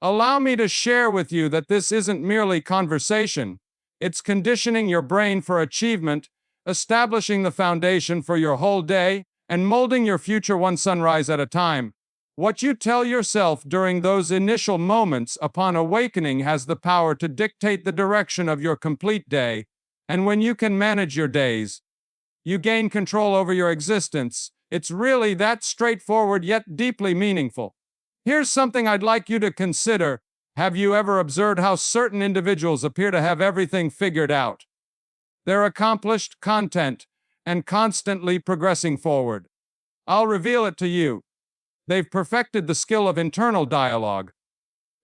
Allow me to share with you that this isn't merely conversation. It's conditioning your brain for achievement, establishing the foundation for your whole day, and molding your future one sunrise at a time. What you tell yourself during those initial moments upon awakening has the power to dictate the direction of your complete day. And when you can manage your days, you gain control over your existence. It's really that straightforward yet deeply meaningful. Here's something I'd like you to consider. Have you ever observed how certain individuals appear to have everything figured out? They're accomplished, content, and constantly progressing forward. I'll reveal it to you. They've perfected the skill of internal dialogue.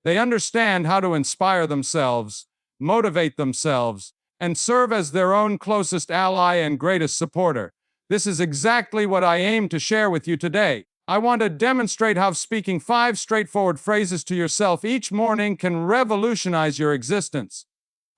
They understand how to inspire themselves, motivate themselves, and serve as their own closest ally and greatest supporter. This is exactly what I aim to share with you today. I want to demonstrate how speaking 5 straightforward phrases to yourself each morning can revolutionize your existence.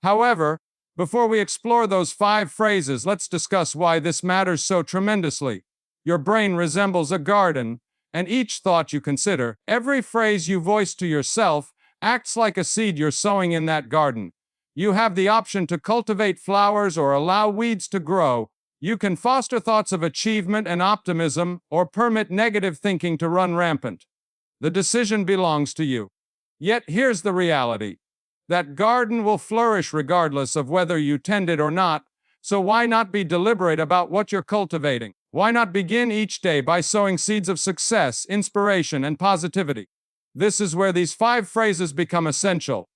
However, before we explore those 5 phrases, let's discuss why this matters so tremendously. Your brain resembles a garden, and each thought you consider, every phrase you voice to yourself, acts like a seed you're sowing in that garden. You have the option to cultivate flowers or allow weeds to grow. You can foster thoughts of achievement and optimism, or permit negative thinking to run rampant. The decision belongs to you. Yet here's the reality. That garden will flourish regardless of whether you tend it or not, so why not be deliberate about what you're cultivating? Why not begin each day by sowing seeds of success, inspiration, and positivity? This is where these 5 phrases become essential.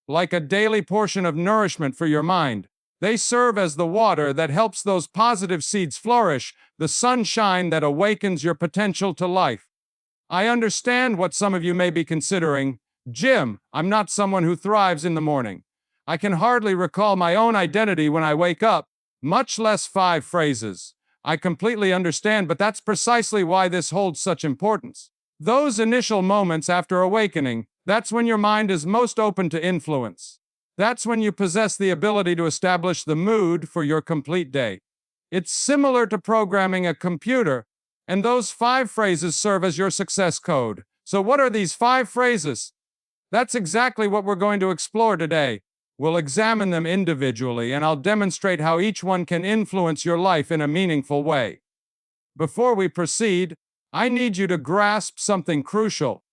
Like a daily portion of nourishment for your mind, they serve as the water that helps those positive seeds flourish, the sunshine that awakens your potential to life. I understand what some of you may be considering. Jim, I'm not someone who thrives in the morning. I can hardly recall my own identity when I wake up, much less 5 phrases. I completely understand, but that's precisely why this holds such importance. Those initial moments after awakening, that's when your mind is most open to influence. That's when you possess the ability to establish the mood for your complete day. It's similar to programming a computer, and those 5 phrases serve as your success code. So what are these 5 phrases? That's exactly what we're going to explore today. We'll examine them individually, and I'll demonstrate how each one can influence your life in a meaningful way. Before we proceed, I need you to grasp something crucial.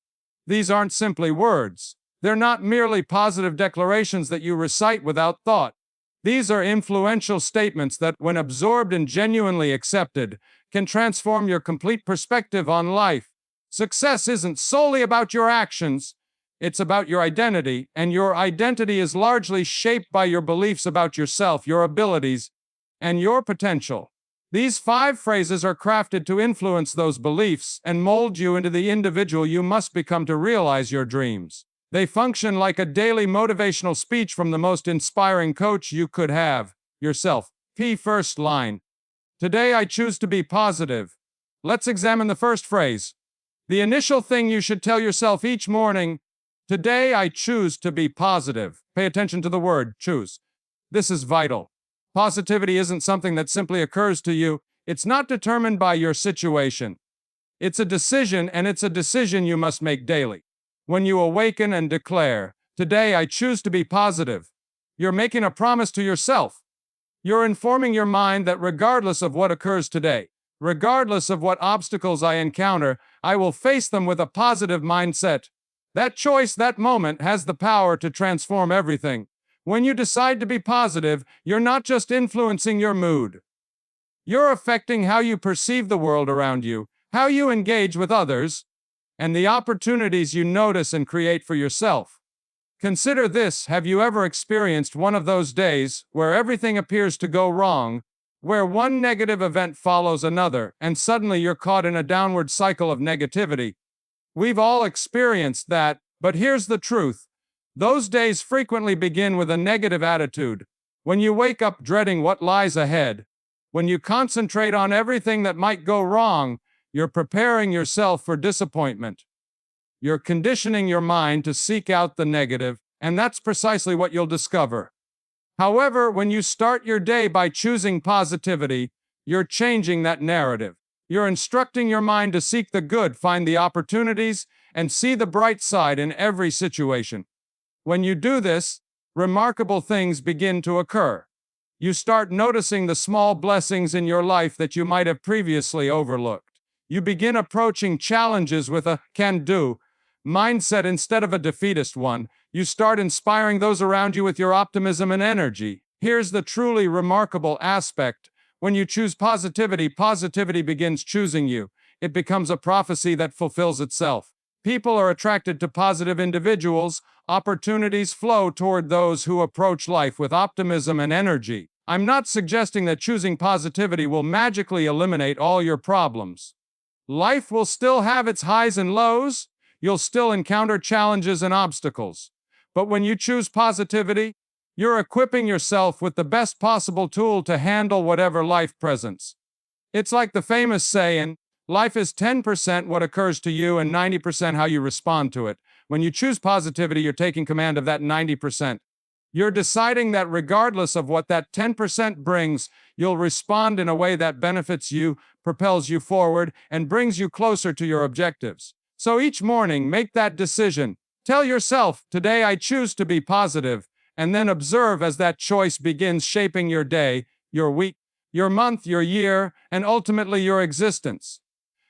These aren't simply words. They're not merely positive declarations that you recite without thought. These are influential statements that, when absorbed and genuinely accepted, can transform your complete perspective on life. Success isn't solely about your actions. It's about your identity, and your identity is largely shaped by your beliefs about yourself, your abilities, and your potential. These 5 phrases are crafted to influence those beliefs and mold you into the individual you must become to realize your dreams. They function like a daily motivational speech from the most inspiring coach you could have, yourself. First line. Today I choose to be positive. Let's examine the first phrase. The initial thing you should tell yourself each morning. Today I choose to be positive. Pay attention to the word choose. This is vital. Positivity isn't something that simply occurs to you. It's not determined by your situation. It's a decision, and it's a decision you must make daily. When you awaken and declare, "Today I choose to be positive," you're making a promise to yourself. You're informing your mind that regardless of what occurs today, regardless of what obstacles I encounter, I will face them with a positive mindset. That choice, that moment, has the power to transform everything. When you decide to be positive, you're not just influencing your mood. You're affecting how you perceive the world around you, how you engage with others, and the opportunities you notice and create for yourself. Consider this: have you ever experienced one of those days where everything appears to go wrong, where one negative event follows another, and suddenly you're caught in a downward cycle of negativity? We've all experienced that, but here's the truth. Those days frequently begin with a negative attitude. When you wake up dreading what lies ahead, when you concentrate on everything that might go wrong, you're preparing yourself for disappointment. You're conditioning your mind to seek out the negative, and that's precisely what you'll discover. However, when you start your day by choosing positivity, you're changing that narrative. You're instructing your mind to seek the good, find the opportunities, and see the bright side in every situation. When you do this, remarkable things begin to occur. You start noticing the small blessings in your life that you might have previously overlooked. You begin approaching challenges with a can-do mindset instead of a defeatist one. You start inspiring those around you with your optimism and energy. Here's the truly remarkable aspect. When you choose positivity, positivity begins choosing you. It becomes a prophecy that fulfills itself. People are attracted to positive individuals. Opportunities flow toward those who approach life with optimism and energy. I'm not suggesting that choosing positivity will magically eliminate all your problems. Life will still have its highs and lows. You'll still encounter challenges and obstacles. But when you choose positivity, you're equipping yourself with the best possible tool to handle whatever life presents. It's like the famous saying, life is 10% what occurs to you and 90% how you respond to it. When you choose positivity, you're taking command of that 90%. You're deciding that regardless of what that 10% brings, you'll respond in a way that benefits you, propels you forward, and brings you closer to your objectives. So each morning, make that decision. Tell yourself, today I choose to be positive, and then observe as that choice begins shaping your day, your week, your month, your year, and ultimately your existence.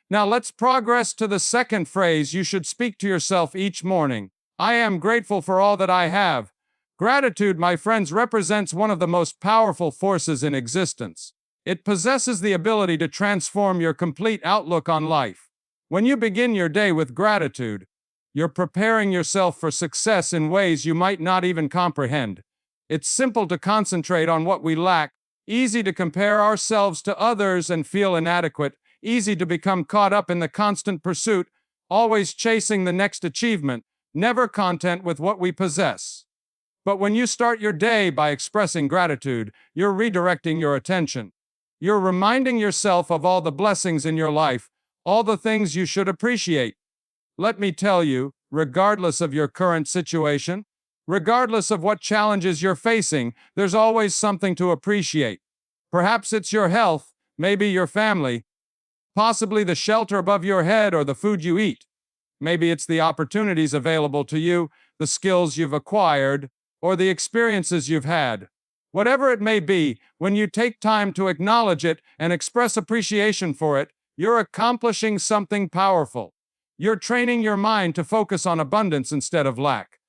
Now let's progress to the second phrase you should speak to yourself each morning. I am grateful for all that I have. Gratitude, my friends, represents one of the most powerful forces in existence. It possesses the ability to transform your complete outlook on life. When you begin your day with gratitude, you're preparing yourself for success in ways you might not even comprehend. It's simple to concentrate on what we lack, easy to compare ourselves to others and feel inadequate, easy to become caught up in the constant pursuit, always chasing the next achievement, never content with what we possess. But when you start your day by expressing gratitude, you're redirecting your attention. You're reminding yourself of all the blessings in your life, all the things you should appreciate. Let me tell you, regardless of your current situation, regardless of what challenges you're facing, there's always something to appreciate. Perhaps it's your health, maybe your family, possibly the shelter above your head or the food you eat. Maybe it's the opportunities available to you, the skills you've acquired, or the experiences you've had. Whatever it may be, when you take time to acknowledge it and express appreciation for it, you're accomplishing something powerful. You're training your mind to focus on abundance instead of lack.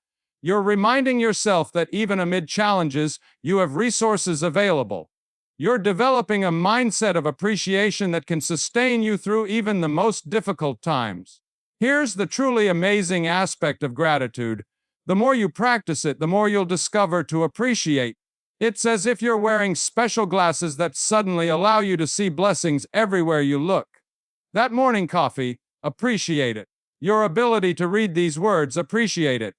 You're reminding yourself that even amid challenges, you have resources available. You're developing a mindset of appreciation that can sustain you through even the most difficult times. Here's the truly amazing aspect of gratitude. The more you practice it, the more you'll discover to appreciate. It's as if you're wearing special glasses that suddenly allow you to see blessings everywhere you look. That morning coffee, appreciate it. Your ability to read these words, appreciate it.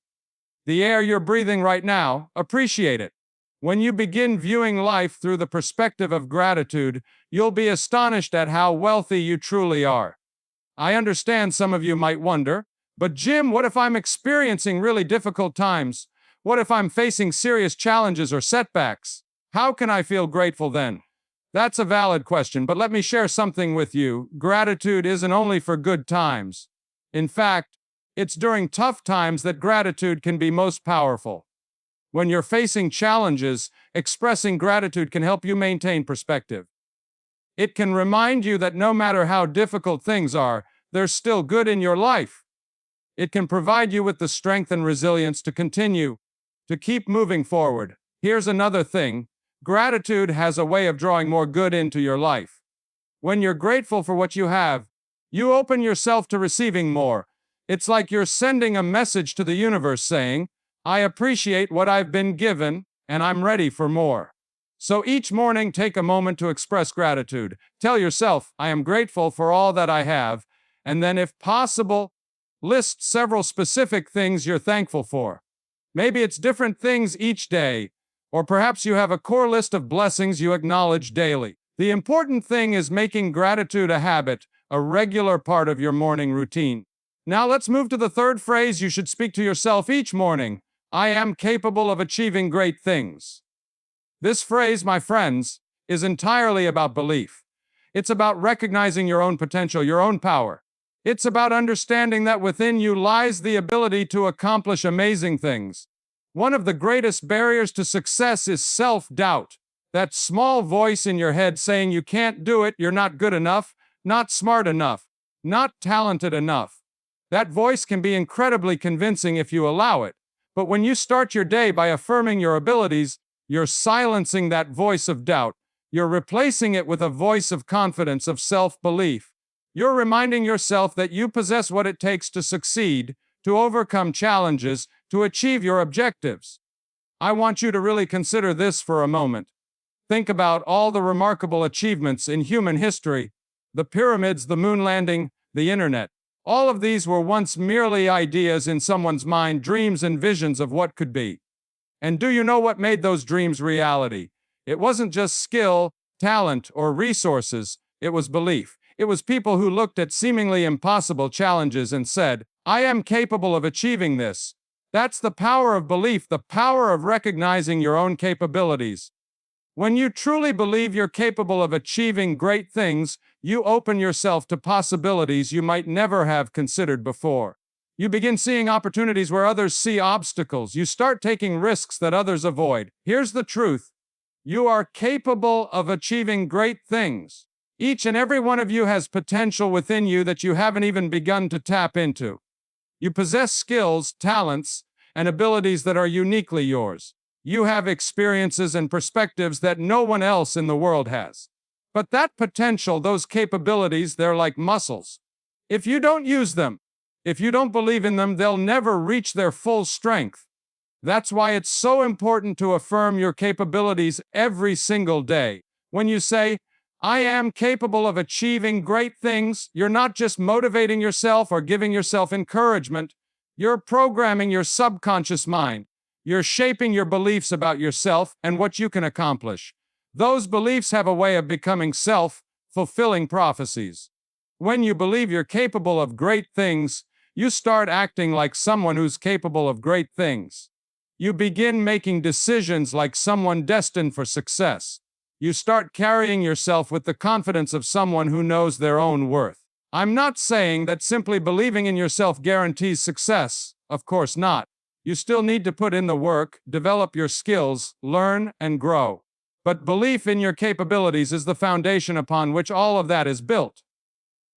The air you're breathing right now, appreciate it. When you begin viewing life through the perspective of gratitude, you'll be astonished at how wealthy you truly are. I understand some of you might wonder, but Jim, what if I'm experiencing really difficult times? What if I'm facing serious challenges or setbacks? How can I feel grateful then? That's a valid question, but let me share something with you. Gratitude isn't only for good times. In fact, it's during tough times that gratitude can be most powerful. When you're facing challenges, expressing gratitude can help you maintain perspective. It can remind you that no matter how difficult things are, there's still good in your life. It can provide you with the strength and resilience to continue, to keep moving forward. Here's another thing. Gratitude has a way of drawing more good into your life. When you're grateful for what you have, you open yourself to receiving more. It's like you're sending a message to the universe saying, I appreciate what I've been given, and I'm ready for more. So each morning, take a moment to express gratitude. Tell yourself, I am grateful for all that I have, and then if possible, list several specific things you're thankful for. Maybe it's different things each day, or perhaps you have a core list of blessings you acknowledge daily. The important thing is making gratitude a habit, a regular part of your morning routine. Now let's move to the third phrase you should speak to yourself each morning. I am capable of achieving great things. This phrase, my friends, is entirely about belief. It's about recognizing your own potential, your own power. It's about understanding that within you lies the ability to accomplish amazing things. One of the greatest barriers to success is self-doubt. That small voice in your head saying you can't do it, you're not good enough, not smart enough, not talented enough. That voice can be incredibly convincing if you allow it. But when you start your day by affirming your abilities, you're silencing that voice of doubt. You're replacing it with a voice of confidence, of self-belief. You're reminding yourself that you possess what it takes to succeed, to overcome challenges, to achieve your objectives. I want you to really consider this for a moment. Think about all the remarkable achievements in human history: the pyramids, the moon landing, the internet. All of these were once merely ideas in someone's mind, dreams and visions of what could be. And do you know what made those dreams reality? It wasn't just skill, talent, or resources. It was belief. It was people who looked at seemingly impossible challenges and said, "I am capable of achieving this." That's the power of belief, the power of recognizing your own capabilities. When you truly believe you're capable of achieving great things, you open yourself to possibilities you might never have considered before. You begin seeing opportunities where others see obstacles. You start taking risks that others avoid. Here's the truth: you are capable of achieving great things. Each and every one of you has potential within you that you haven't even begun to tap into. You possess skills, talents, and abilities that are uniquely yours. You have experiences and perspectives that no one else in the world has. But that potential, those capabilities, they're like muscles. If you don't use them, if you don't believe in them, they'll never reach their full strength. That's why it's so important to affirm your capabilities every single day. When you say, "I am capable of achieving great things," you're not just motivating yourself or giving yourself encouragement. You're programming your subconscious mind. You're shaping your beliefs about yourself and what you can accomplish. Those beliefs have a way of becoming self-fulfilling prophecies. When you believe you're capable of great things, you start acting like someone who's capable of great things. You begin making decisions like someone destined for success. You start carrying yourself with the confidence of someone who knows their own worth. I'm not saying that simply believing in yourself guarantees success. Of course not. You still need to put in the work, develop your skills, learn, and grow. But belief in your capabilities is the foundation upon which all of that is built.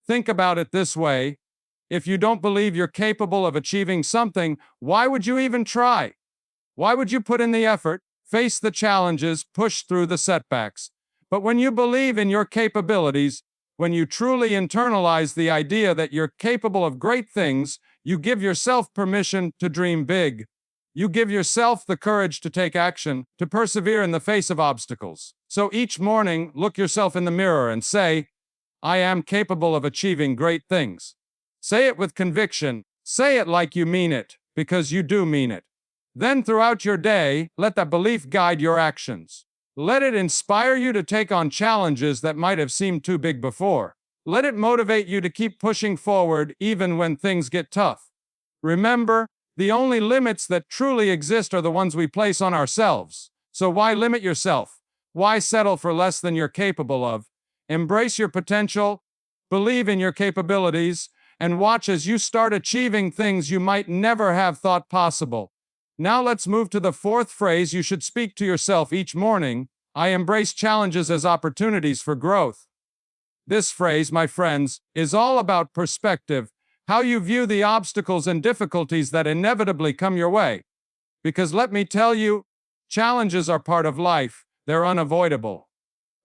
Think about it this way: if you don't believe you're capable of achieving something, why would you even try? Why would you put in the effort, face the challenges, push through the setbacks? But when you believe in your capabilities, when you truly internalize the idea that you're capable of great things, you give yourself permission to dream big. You give yourself the courage to take action, to persevere in the face of obstacles. So each morning, look yourself in the mirror and say, "I am capable of achieving great things." Say it with conviction. Say it like you mean it, because you do mean it. Then throughout your day, let that belief guide your actions. Let it inspire you to take on challenges that might have seemed too big before. Let it motivate you to keep pushing forward even when things get tough. Remember, the only limits that truly exist are the ones we place on ourselves. So why limit yourself? Why settle for less than you're capable of? Embrace your potential, believe in your capabilities, and watch as you start achieving things you might never have thought possible. Now let's move to the fourth phrase you should speak to yourself each morning: I embrace challenges as opportunities for growth. This phrase, my friends, is all about perspective, how you view the obstacles and difficulties that inevitably come your way. Because let me tell you, challenges are part of life, they're unavoidable.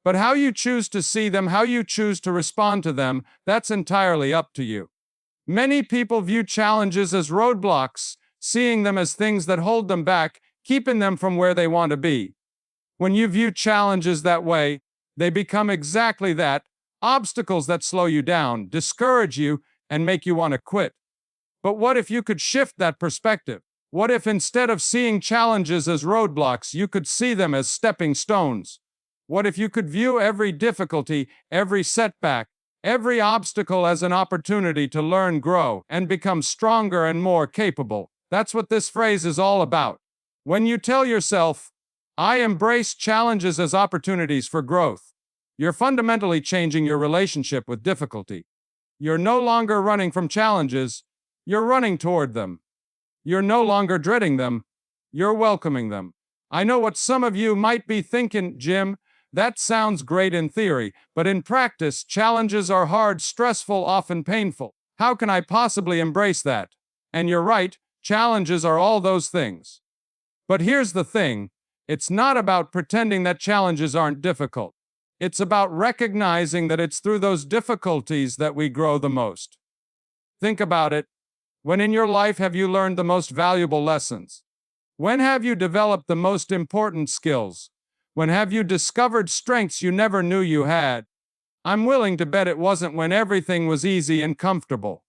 But how you choose to see them, how you choose to respond to them, that's entirely up to you. Many people view challenges as roadblocks, seeing them as things that hold them back, keeping them from where they want to be. When you view challenges that way, they become exactly that: obstacles that slow you down, discourage you, and make you want to quit. But what if you could shift that perspective? What if instead of seeing challenges as roadblocks, you could see them as stepping stones? What if you could view every difficulty, every setback, every obstacle as an opportunity to learn, grow, and become stronger and more capable? That's what this phrase is all about. When you tell yourself, "I embrace challenges as opportunities for growth," you're fundamentally changing your relationship with difficulty. You're no longer running from challenges, you're running toward them. You're no longer dreading them, you're welcoming them. I know what some of you might be thinking, Jim. That sounds great in theory, but in practice, challenges are hard, stressful, often painful. How can I possibly embrace that? And you're right, challenges are all those things. But here's the thing, it's not about pretending that challenges aren't difficult. It's about recognizing that it's through those difficulties that we grow the most. Think about it. When in your life have you learned the most valuable lessons? When have you developed the most important skills? When have you discovered strengths you never knew you had? I'm willing to bet it wasn't when everything was easy and comfortable.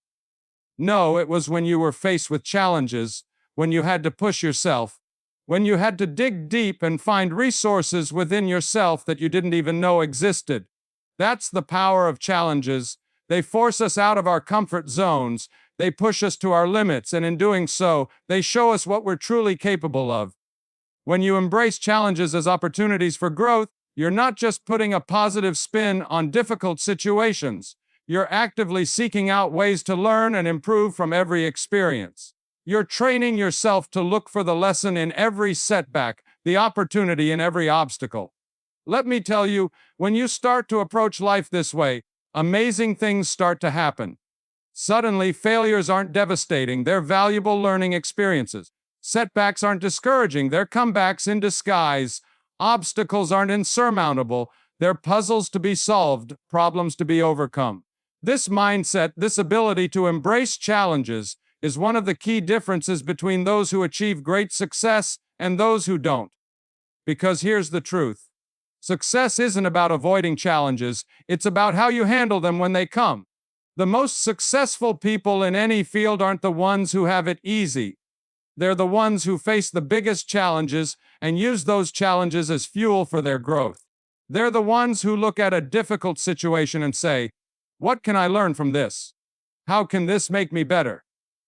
No, it was when you were faced with challenges, when you had to push yourself, when you had to dig deep and find resources within yourself that you didn't even know existed. That's the power of challenges. They force us out of our comfort zones, they push us to our limits, and in doing so, they show us what we're truly capable of. When you embrace challenges as opportunities for growth, you're not just putting a positive spin on difficult situations. You're actively seeking out ways to learn and improve from every experience. You're training yourself to look for the lesson in every setback, the opportunity in every obstacle. Let me tell you, when you start to approach life this way, amazing things start to happen. Suddenly, failures aren't devastating, they're valuable learning experiences. Setbacks aren't discouraging, they're comebacks in disguise. Obstacles aren't insurmountable, they're puzzles to be solved, problems to be overcome. This mindset, this ability to embrace challenges, is one of the key differences between those who achieve great success and those who don't. Because here's the truth. Success isn't about avoiding challenges, it's about how you handle them when they come. The most successful people in any field aren't the ones who have it easy. They're the ones who face the biggest challenges and use those challenges as fuel for their growth. They're the ones who look at a difficult situation and say, "What can I learn from this? How can this make me better?"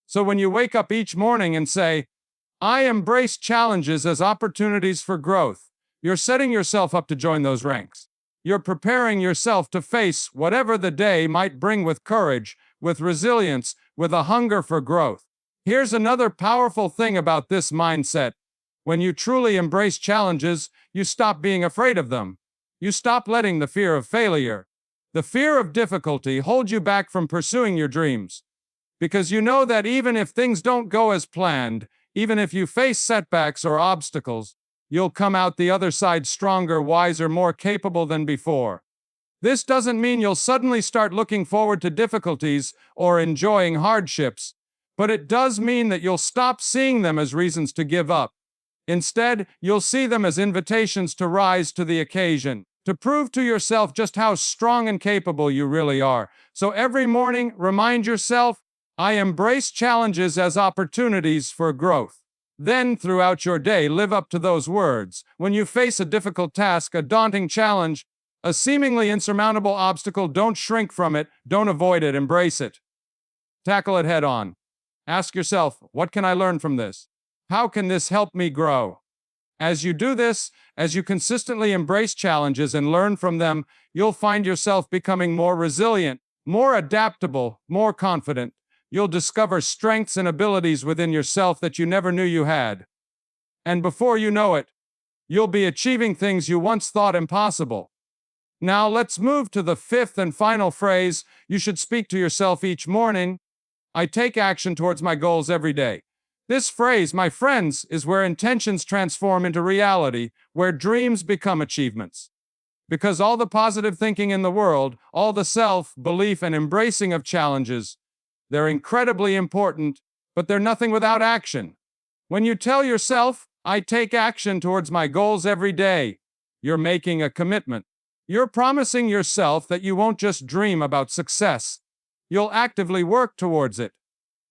So when you wake up each morning and say, "I embrace challenges as opportunities for growth," you're setting yourself up to join those ranks. You're preparing yourself to face whatever the day might bring with courage, with resilience, with a hunger for growth. Here's another powerful thing about this mindset. When you truly embrace challenges, you stop being afraid of them. You stop letting the fear of failure, the fear of difficulty hold you back from pursuing your dreams. Because you know that even if things don't go as planned, even if you face setbacks or obstacles, you'll come out the other side stronger, wiser, more capable than before. This doesn't mean you'll suddenly start looking forward to difficulties or enjoying hardships, but it does mean that you'll stop seeing them as reasons to give up. Instead, you'll see them as invitations to rise to the occasion, to prove to yourself just how strong and capable you really are. So every morning, remind yourself, "I embrace challenges as opportunities for growth." Then, throughout your day, live up to those words. When you face a difficult task, a daunting challenge, a seemingly insurmountable obstacle, don't shrink from it, don't avoid it, embrace it. Tackle it head on. Ask yourself, what can I learn from this? How can this help me grow? As you do this, as you consistently embrace challenges and learn from them, you'll find yourself becoming more resilient, more adaptable, more confident. You'll discover strengths and abilities within yourself that you never knew you had. And before you know it, you'll be achieving things you once thought impossible. Now let's move to the fifth and final phrase you should speak to yourself each morning. I take action towards my goals every day. This phrase, my friends, is where intentions transform into reality, where dreams become achievements. Because all the positive thinking in the world, all the self-belief and embracing of challenges, they're incredibly important, but they're nothing without action. When you tell yourself, "I take action towards my goals every day," you're making a commitment. You're promising yourself that you won't just dream about success. You'll actively work towards it.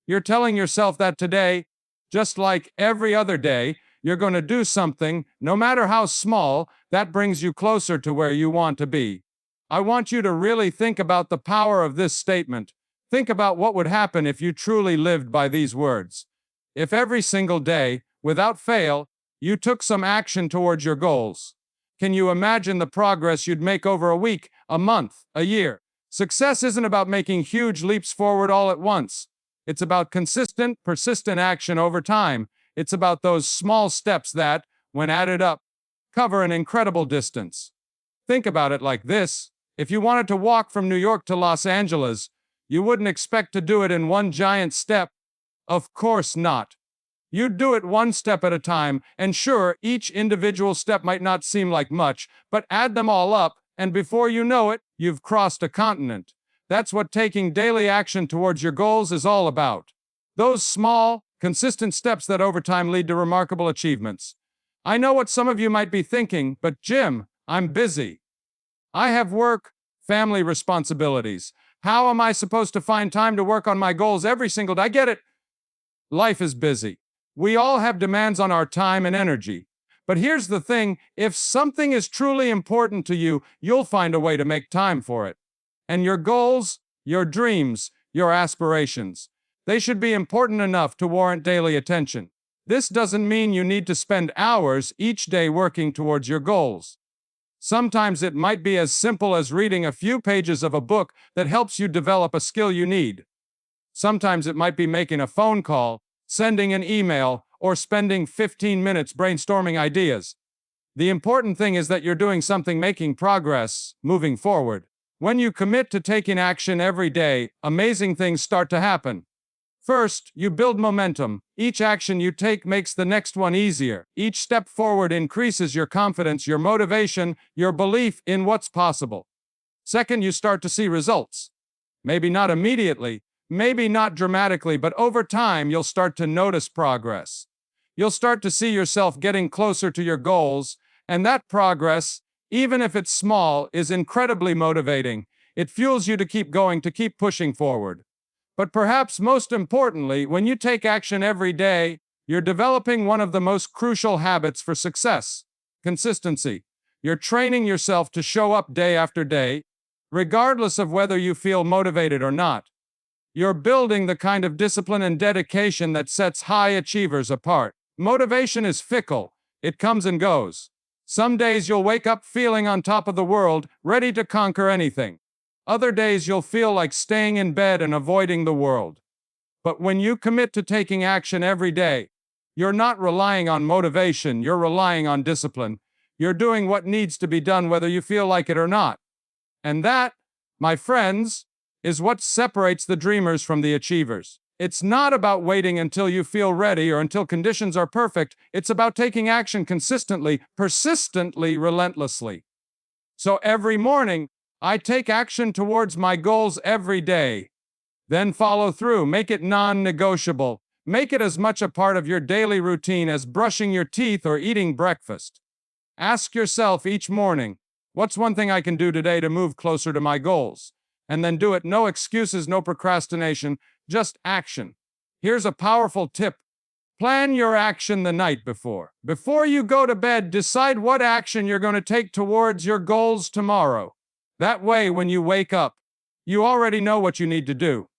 You're telling yourself that today, just like every other day, you're going to do something, no matter how small, that brings you closer to where you want to be. I want you to really think about the power of this statement. Think about what would happen if you truly lived by these words. If every single day, without fail, you took some action towards your goals. Can you imagine the progress you'd make over a week, a month, a year? Success isn't about making huge leaps forward all at once. It's about consistent, persistent action over time. It's about those small steps that, when added up, cover an incredible distance. Think about it like this. If you wanted to walk from New York to Los Angeles, you wouldn't expect to do it in one giant step. Of course not. You'd do it one step at a time, and sure, each individual step might not seem like much, but add them all up, and before you know it, you've crossed a continent. That's what taking daily action towards your goals is all about. Those small, consistent steps that over time lead to remarkable achievements. I know what some of you might be thinking, but Jim, I'm busy. I have work, family responsibilities. How am I supposed to find time to work on my goals every single day? I get it. Life is busy. We all have demands on our time and energy. But here's the thing, if something is truly important to you, you'll find a way to make time for it. And your goals, your dreams, your aspirations, they should be important enough to warrant daily attention. This doesn't mean you need to spend hours each day working towards your goals. Sometimes it might be as simple as reading a few pages of a book that helps you develop a skill you need. Sometimes it might be making a phone call, sending an email, or spending 15 minutes brainstorming ideas. The important thing is that you're doing something, making progress, moving forward. When you commit to taking action every day, amazing things start to happen. First, you build momentum. Each action you take makes the next one easier. Each step forward increases your confidence, your motivation, your belief in what's possible. Second, you start to see results. Maybe not immediately, maybe not dramatically, but over time you'll start to notice progress. You'll start to see yourself getting closer to your goals, and that progress, even if it's small, is incredibly motivating. It fuels you to keep going, to keep pushing forward. But perhaps most importantly, when you take action every day, you're developing one of the most crucial habits for success: consistency. You're training yourself to show up day after day, regardless of whether you feel motivated or not. You're building the kind of discipline and dedication that sets high achievers apart. Motivation is fickle. It comes and goes. Some days you'll wake up feeling on top of the world, ready to conquer anything. Other days you'll feel like staying in bed and avoiding the world. But when you commit to taking action every day, you're not relying on motivation, you're relying on discipline. You're doing what needs to be done whether you feel like it or not. And that, my friends, is what separates the dreamers from the achievers. It's not about waiting until you feel ready or until conditions are perfect. It's about taking action consistently, persistently, relentlessly. So every morning, I take action towards my goals every day. Then follow through. Make it non-negotiable. Make it as much a part of your daily routine as brushing your teeth or eating breakfast. Ask yourself each morning, what's one thing I can do today to move closer to my goals? And then do it. No excuses, no procrastination, just action. Here's a powerful tip. Plan your action the night before. Before you go to bed, decide what action you're going to take towards your goals tomorrow. That way, when you wake up, you already know what you need to do.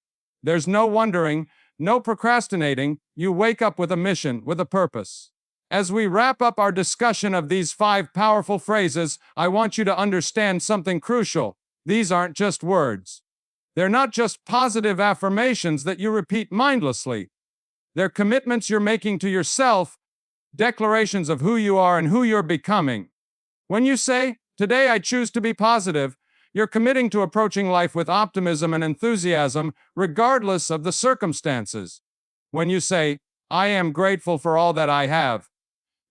There's no wondering, no procrastinating. You wake up with a mission, with a purpose. As we wrap up our discussion of these 5 powerful phrases, I want you to understand something crucial. These aren't just words. They're not just positive affirmations that you repeat mindlessly. They're commitments you're making to yourself, declarations of who you are and who you're becoming. When you say, "Today I choose to be positive," you're committing to approaching life with optimism and enthusiasm, regardless of the circumstances. When you say, "I am grateful for all that I have,"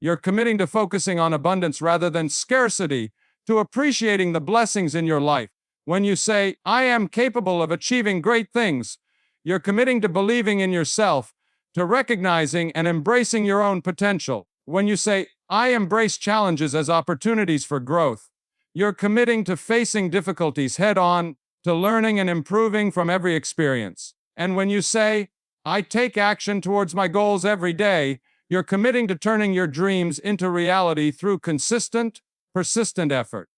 you're committing to focusing on abundance rather than scarcity, to appreciating the blessings in your life. When you say, "I am capable of achieving great things," you're committing to believing in yourself, to recognizing and embracing your own potential. When you say, "I embrace challenges as opportunities for growth," you're committing to facing difficulties head-on, to learning and improving from every experience. And when you say, "I take action towards my goals every day," you're committing to turning your dreams into reality through consistent, persistent effort.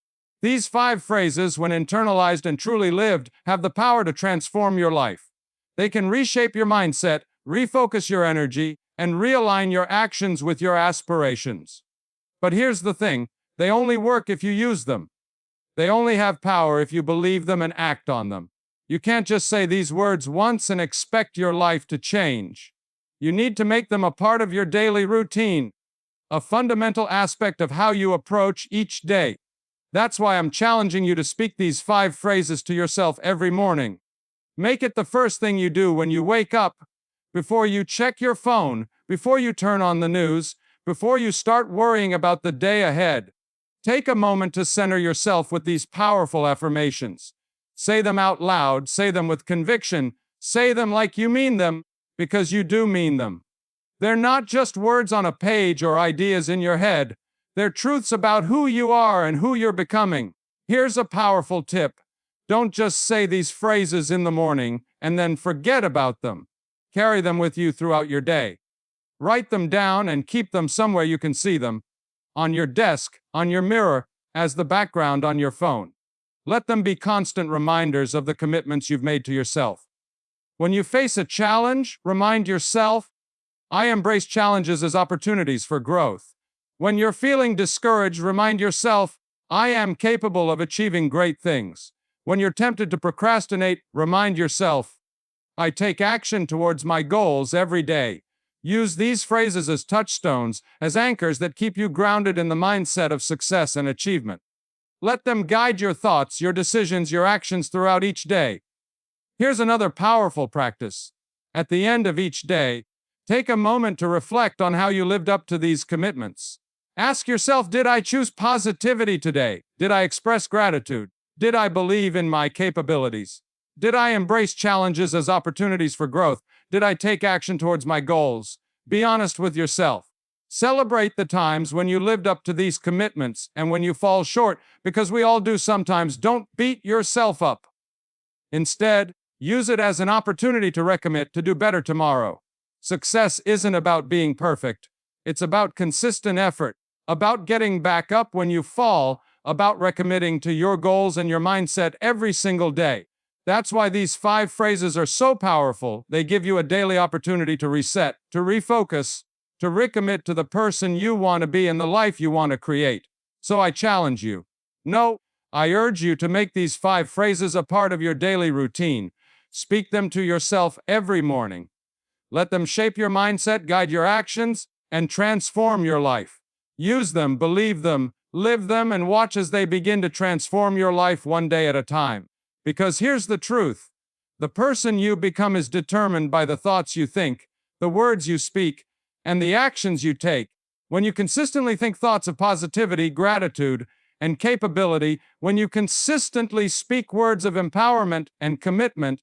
These 5 phrases, when internalized and truly lived, have the power to transform your life. They can reshape your mindset, refocus your energy, and realign your actions with your aspirations. But here's the thing, they only work if you use them. They only have power if you believe them and act on them. You can't just say these words once and expect your life to change. You need to make them a part of your daily routine, a fundamental aspect of how you approach each day. That's why I'm challenging you to speak these 5 phrases to yourself every morning. Make it the first thing you do when you wake up, before you check your phone, before you turn on the news, before you start worrying about the day ahead. Take a moment to center yourself with these powerful affirmations. Say them out loud, say them with conviction, say them like you mean them, because you do mean them. They're not just words on a page or ideas in your head. They're truths about who you are and who you're becoming. Here's a powerful tip. Don't just say these phrases in the morning and then forget about them. Carry them with you throughout your day. Write them down and keep them somewhere you can see them. On your desk, on your mirror, as the background on your phone. Let them be constant reminders of the commitments you've made to yourself. When you face a challenge, remind yourself, I embrace challenges as opportunities for growth. When you're feeling discouraged, remind yourself, I am capable of achieving great things. When you're tempted to procrastinate, remind yourself, I take action towards my goals every day. Use these phrases as touchstones, as anchors that keep you grounded in the mindset of success and achievement. Let them guide your thoughts, your decisions, your actions throughout each day. Here's another powerful practice. At the end of each day, take a moment to reflect on how you lived up to these commitments. Ask yourself, did I choose positivity today? Did I express gratitude? Did I believe in my capabilities? Did I embrace challenges as opportunities for growth? Did I take action towards my goals? Be honest with yourself. Celebrate the times when you lived up to these commitments and when you fall short, because we all do sometimes. Don't beat yourself up. Instead, use it as an opportunity to recommit, to do better tomorrow. Success isn't about being perfect. It's about consistent effort, about getting back up when you fall, about recommitting to your goals and your mindset every single day. That's why these 5 phrases are so powerful. They give you a daily opportunity to reset, to refocus, to recommit to the person you want to be and the life you want to create. So I challenge you. No, I urge you to make these 5 phrases a part of your daily routine. Speak them to yourself every morning. Let them shape your mindset, guide your actions, and transform your life. Use them, believe them, live them, and watch as they begin to transform your life one day at a time. Because here's the truth. The person you become is determined by the thoughts you think, the words you speak, and the actions you take. When you consistently think thoughts of positivity, gratitude, and capability, when you consistently speak words of empowerment and commitment,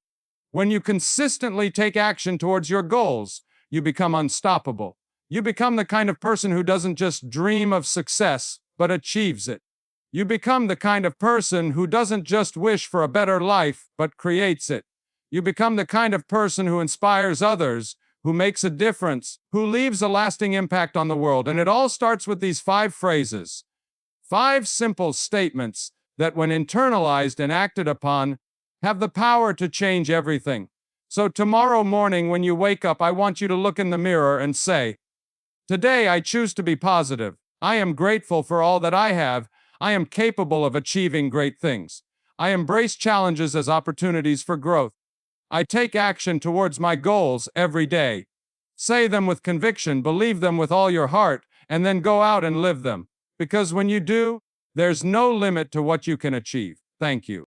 when you consistently take action towards your goals, you become unstoppable. You become the kind of person who doesn't just dream of success, but achieves it. You become the kind of person who doesn't just wish for a better life, but creates it. You become the kind of person who inspires others, who makes a difference, who leaves a lasting impact on the world. And it all starts with these 5 phrases. 5 simple statements that, when internalized and acted upon, have the power to change everything. So tomorrow morning when you wake up, I want you to look in the mirror and say, today I choose to be positive. I am grateful for all that I have. I am capable of achieving great things. I embrace challenges as opportunities for growth. I take action towards my goals every day. Say them with conviction, believe them with all your heart, and then go out and live them. Because when you do, there's no limit to what you can achieve. Thank you.